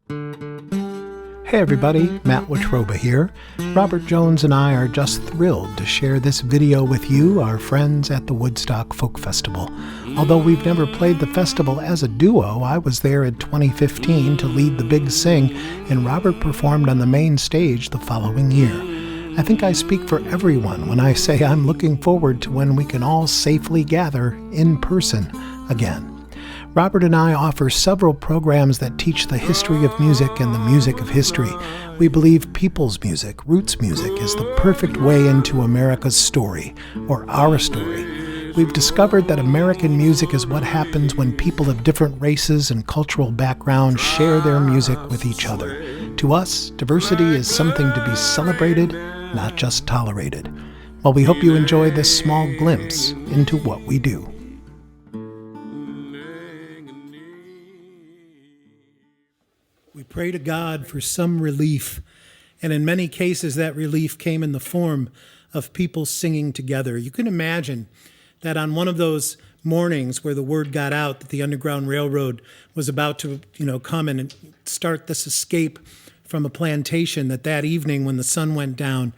Hey everybody, Matt Watroba here. Robert Jones and I are just thrilled to share this video with you, our friends at the Woodstock Folk Festival. Although we've never played the festival as a duo, I was there in 2015 to lead the Big Sing, and Robert performed on the main stage the following year. I think I speak for everyone when I say I'm looking forward to when we can all safely gather in person again. Robert and I offer several programs that teach the history of music and the music of history. We believe people's music, roots music, is the perfect way into America's story, or our story. We've discovered that American music is what happens when people of different races and cultural backgrounds share their music with each other. To us, diversity is something to be celebrated, not just tolerated. Well, we hope you enjoy this small glimpse into what we do. We pray to God for some relief, and in many cases that relief came in the form of people singing together. You can imagine that on one of those mornings where the word got out that the Underground Railroad was about to, come and start this escape from a plantation, that evening when the sun went down,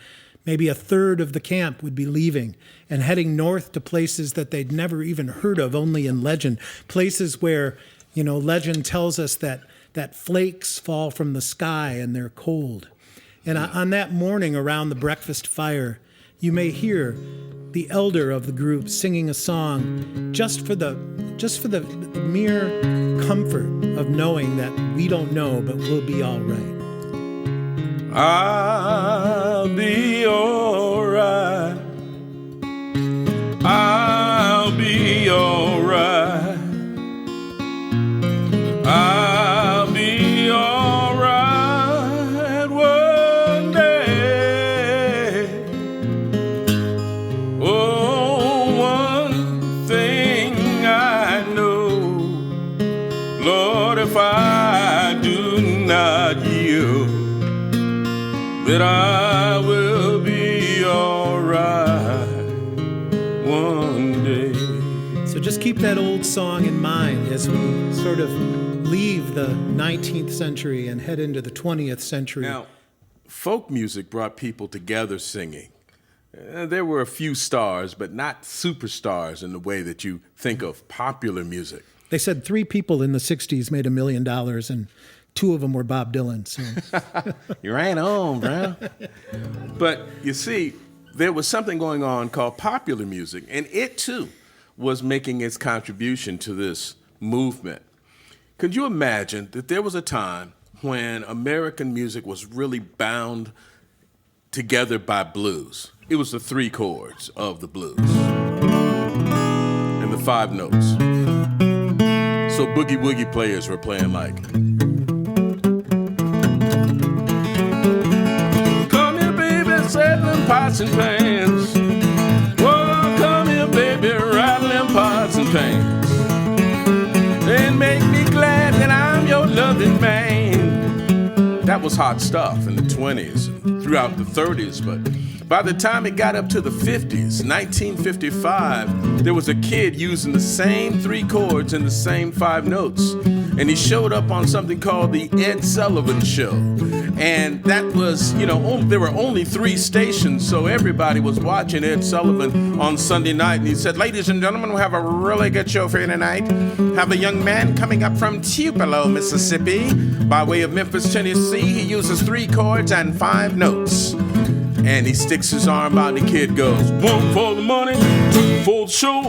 maybe a third of the camp would be leaving and heading north to places that they'd never even heard of, only in legend, places where, legend tells us that flakes fall from the sky and they're cold. And on that morning around the breakfast fire, you may hear the elder of the group singing a song just for the mere comfort of knowing that we don't know, but we'll be all right. I'll be all right. I'll be all right. I'll be all right one day. Oh, one thing I know, Lord, if I do not yield, that I will be all right one day. So just keep that old song in mind as we sort of leave the 19th century and head into the 20th century. Now, folk music brought people together singing. There were a few stars, but not superstars in the way that you think of popular music. They said 3 people in the 60s made $1 million, and 2 of them were Bob Dylan. So. You're right on, bro. But you see, there was something going on called popular music, and it too was making its contribution to this movement. Could you imagine that there was a time when American music was really bound together by blues? It was the 3 chords of the blues and the 5 notes. So boogie-woogie players were playing like, come here, baby, set them pots and pans. Whoa, come here, baby, rattle them pots and pans. And make me glad that I'm your loving man. That was hot stuff in the 20s and throughout the 30s, but by the time it got up to the 50s, 1955, there was a kid using the same 3 chords and the same 5 notes. And he showed up on something called the Ed Sullivan Show. And that was, there were only 3 stations, so everybody was watching Ed Sullivan on Sunday night. And he said, ladies and gentlemen, we have a really good show for you tonight. Have a young man coming up from Tupelo, Mississippi, by way of Memphis, Tennessee. He uses 3 chords and 5 notes. And he sticks his arm out and the kid goes, 1 for the money, 2 for the show. Be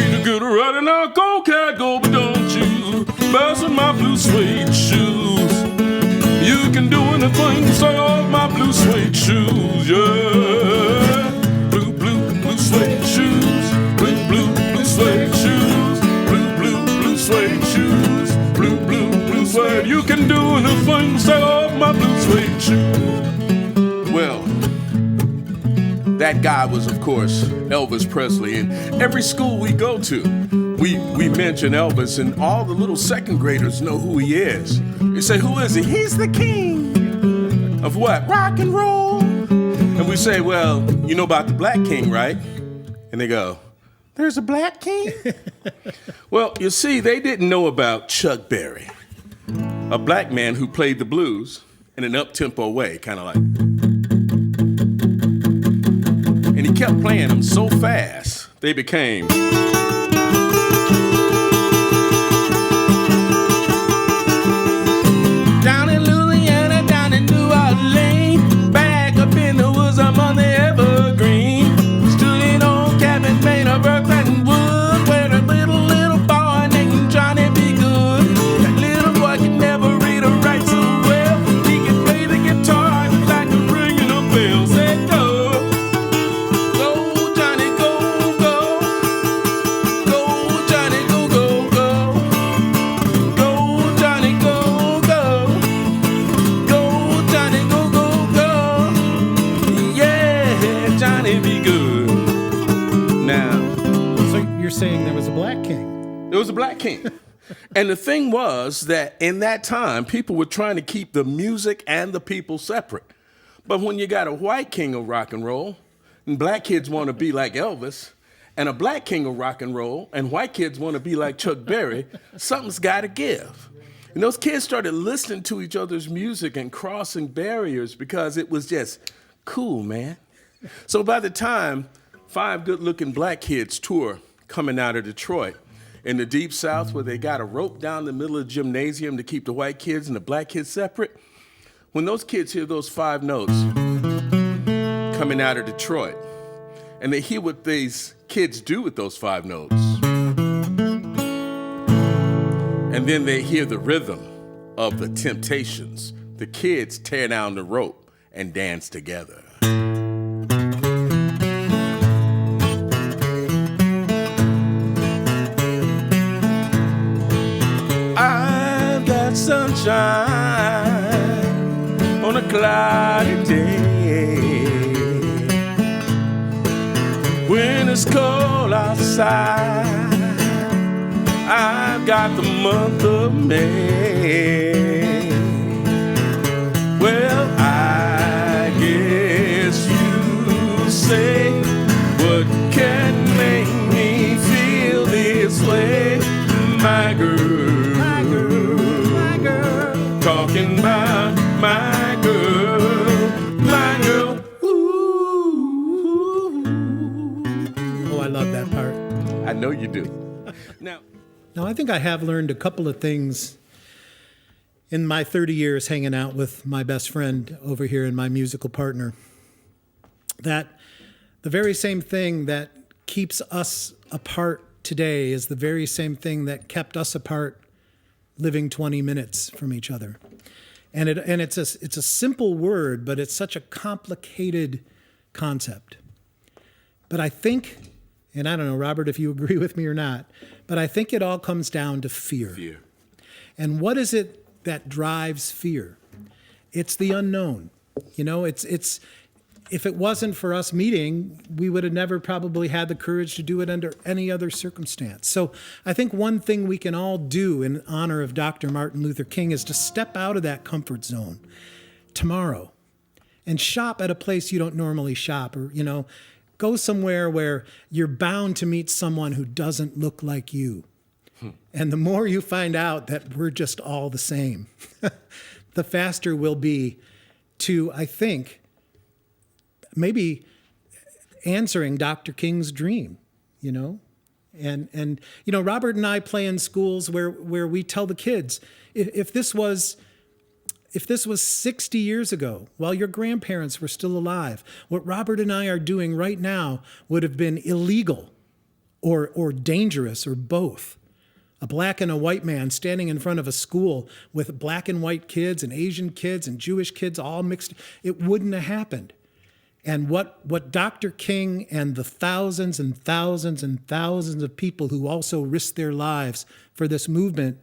the good right and now go, cat, go, but don't you mess with my blue suede shoes. You can do anything, say off my blue suede shoes, yeah. Blue suede shoes, blue suede shoes, blue suede shoes, blue suede. You can do anything, say off my blue suede shoes. Well, that guy was, of course, Elvis Presley. And every school we go to, we mention Elvis, and all the little second graders know who he is. They say, who is he? He's the king of what? Rock and roll. And we say, well, you know about the Black King, right? And they go, there's a Black King? Well, you see, they didn't know about Chuck Berry. a black man who played the blues in an up-tempo way, kind of like. And he kept playing them so fast, they became. Down in Louisiana, down in New Orleans, back up in the woods, I'm on the evergreen. Stood in old cabin made of earth and wood, where a little boy named Johnny B. Good. That little boy could never read or write so well. He could play the guitar like a ringing a bell. Say go, go Johnny, go, go. Go Johnny, go, go, go. Go Johnny, go, go. Go Johnny, go, go, go. Yeah, Johnny be good. Now, So you're saying there was a black king? there was a black king. And the thing was that in that time, people were trying to keep the music and the people separate. But when you got a white king of rock and roll, and black kids want to be like Elvis, and a black king of rock and roll, and white kids want to be like Chuck Berry, something's got to give. And those kids started listening to each other's music and crossing barriers because it was just cool, man. So by the time 5 good-looking black kids tour coming out of Detroit in the Deep South where they got a rope down the middle of the gymnasium to keep the white kids and the black kids separate, when those kids hear those 5 notes coming out of Detroit and they hear what these kids do with those 5 notes, and then they hear the rhythm of the Temptations, the kids tear down the rope and dance together. I've got sunshine on a cloudy day. When it's cold outside, I've got the month of May. Well, I guess you say, what can make me feel this way? My girl, my girl, my girl, talking about my girl, my girl. Ooh. Oh, I love that part. I know you do. Now, I think I have learned a couple of things in my 30 years hanging out with my best friend over here and my musical partner. That the very same thing that keeps us apart today is the very same thing that kept us apart living 20 minutes from each other. And it's a simple word, but it's such a complicated concept. But I think, and I don't know, Robert, if you agree with me or not, but I think it all comes down to fear. Fear. And what is it that drives fear? It's the unknown. You know, it's if it wasn't for us meeting, we would have never probably had the courage to do it under any other circumstance. So I think one thing we can all do in honor of Dr. Martin Luther King is to step out of that comfort zone tomorrow and shop at a place you don't normally shop, or, you know, go somewhere where you're bound to meet someone who doesn't look like you. And the more you find out that we're just all the same, the faster we'll be to, I think, maybe answering Dr. King's dream, you know? And you know, Robert and I play in schools where we tell the kids, if this was 60 years ago, while your grandparents were still alive, what Robert and I are doing right now would have been illegal or dangerous or both. A black and a white man standing in front of a school with black and white kids and Asian kids and Jewish kids all mixed, it wouldn't have happened. And what Dr. King and the thousands and thousands and thousands of people who also risked their lives for this movement,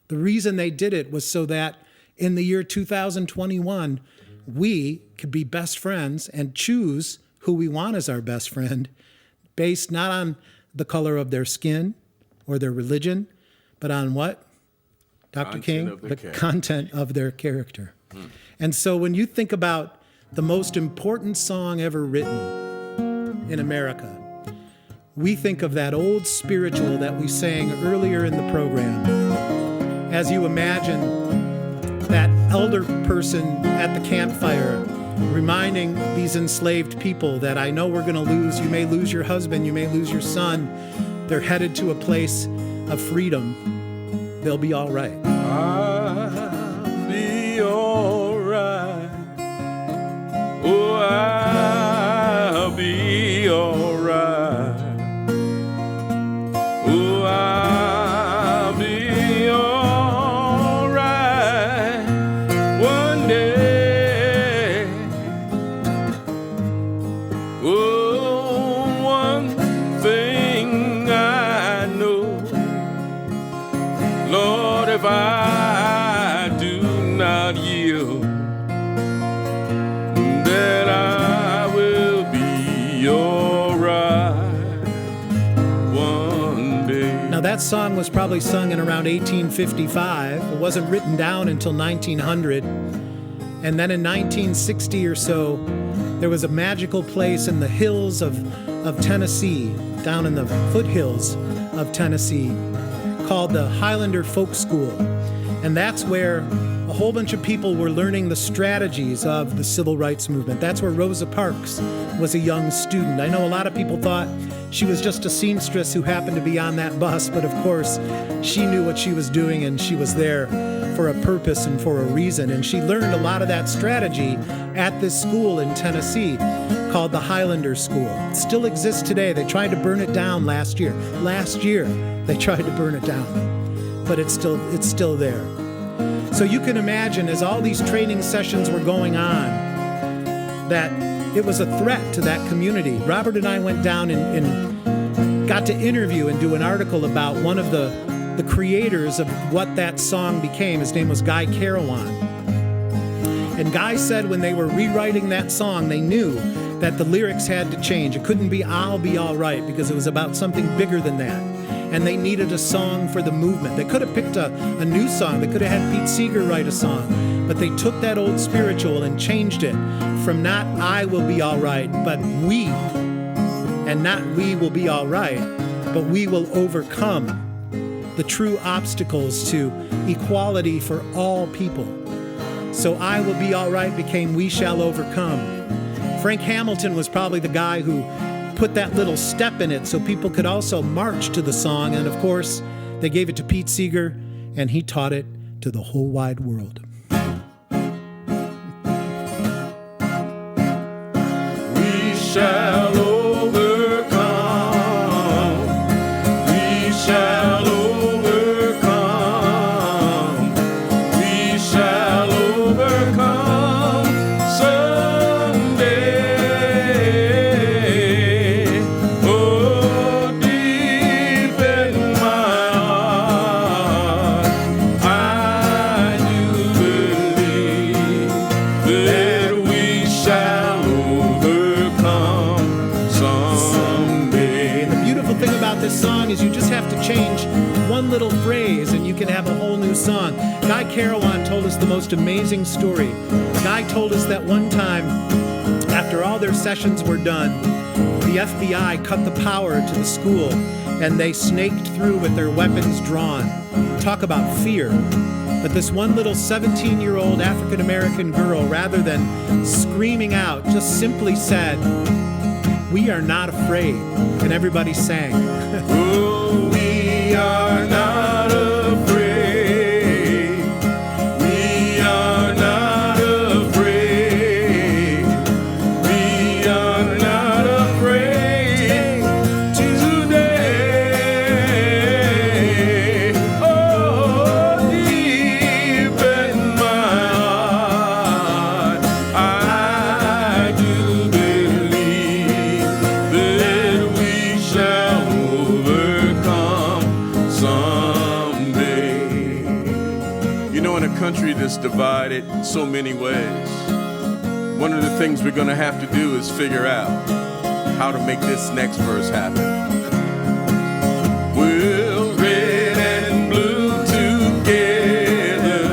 the reason they did it was so that in the year 2021, we could be best friends and choose who we want as our best friend based not on the color of their skin or their religion, but on what? Dr. King, the content of their character. And so when you think about the most important song ever written in America, we think of that old spiritual that we sang earlier in the program. As you imagine that elder person at the campfire reminding these enslaved people that I know we're going to lose. You may lose your husband, you may lose your son. They're headed to a place of freedom. They'll be all right. I'll be all right. Oh, I'll be all right. Oh, I'll be all right one day. Oh, one thing I know, Lord, if I do not yield, that I will be all right one day. Now that song was probably sung in around 1855. It wasn't written down until 1900. And then in 1960 or so, there was a magical place in the hills of Tennessee, down in the foothills of Tennessee, called the Highlander Folk School. And that's where a whole bunch of people were learning the strategies of the civil rights movement. That's where Rosa Parks was a young student. I know a lot of people thought she was just a seamstress who happened to be on that bus, but of course she knew what she was doing, and she was there for a purpose and for a reason. And she learned a lot of that strategy at this school in Tennessee called the Highlander School. It still exists today. They tried to burn it down last year. Last year they tried to burn it down, but it's still there. So you can imagine, as all these training sessions were going on, that it was a threat to that community. Robert and I went down and got to interview and do an article about one of the creators of what that song became. His name was Guy Carawan. And Guy said when they were rewriting that song, they knew that the lyrics had to change. It couldn't be "I'll be all right," because it was about something bigger than that. And they needed a song for the movement. They could have picked a new song. They could have had Pete Seeger write a song. But they took that old spiritual and changed it from not "I will be all right," but "we." And not "we will be all right," but "we will overcome the true obstacles to equality for all people." So "I will be all right" became "we shall overcome." Frank Hamilton was probably the guy who put that little step in it so people could also march to the song. And of course, they gave it to Pete Seeger, and he taught it to the whole wide world. We shall overcome. We shall overcome. We shall overcome someday. Oh, deep in my heart, I do believe that we shall overcome someday. The beautiful thing about this song is you just have to change one little phrase and you can have a whole new song. Guy Carawan told us the most amazing story. Guy told us that one time, after all their sessions were done, the FBI cut the power to the school and they snaked through with their weapons drawn. Talk about fear. But this one little 17-year-old African-American girl, rather than screaming out, just simply said, "We are not afraid." And everybody sang. Oh, we are not afraid. We are not afraid. We are not afraid today. Oh, deep in my heart, I do believe that we shall overcome someday. You know, in a country that's divided in so many ways, one of the things we're going to have to do is figure out how to make this next verse happen. Well, red and blue together,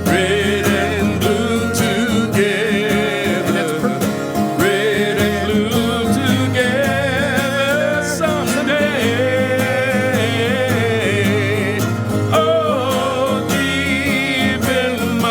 red and blue together, red and blue together someday. Oh, deep in my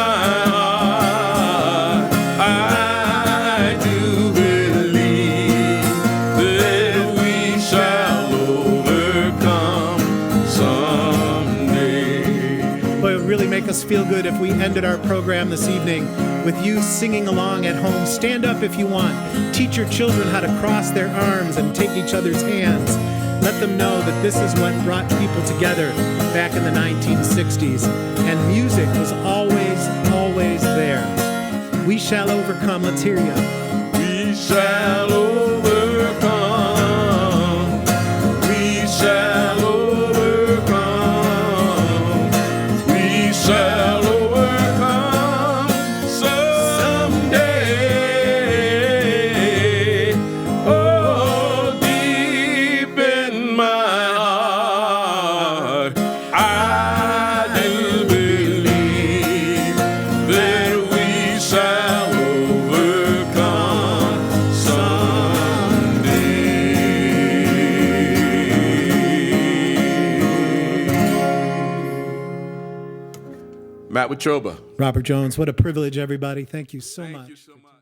us feel good if we ended our program this evening with you singing along at home. Stand up if you want. Teach your children how to cross their arms and take each other's hands. Let them know that this is what brought people together back in the 1960s. And music was always, always there. We shall overcome. Let's hear you. We shall overcome. We shall overcome. We shall overcome someday. Oh, deep in my heart, I do believe that we shall overcome someday. Matt Watroba. Robert Jones, what a privilege, everybody. Thank you so much. Thank you so much.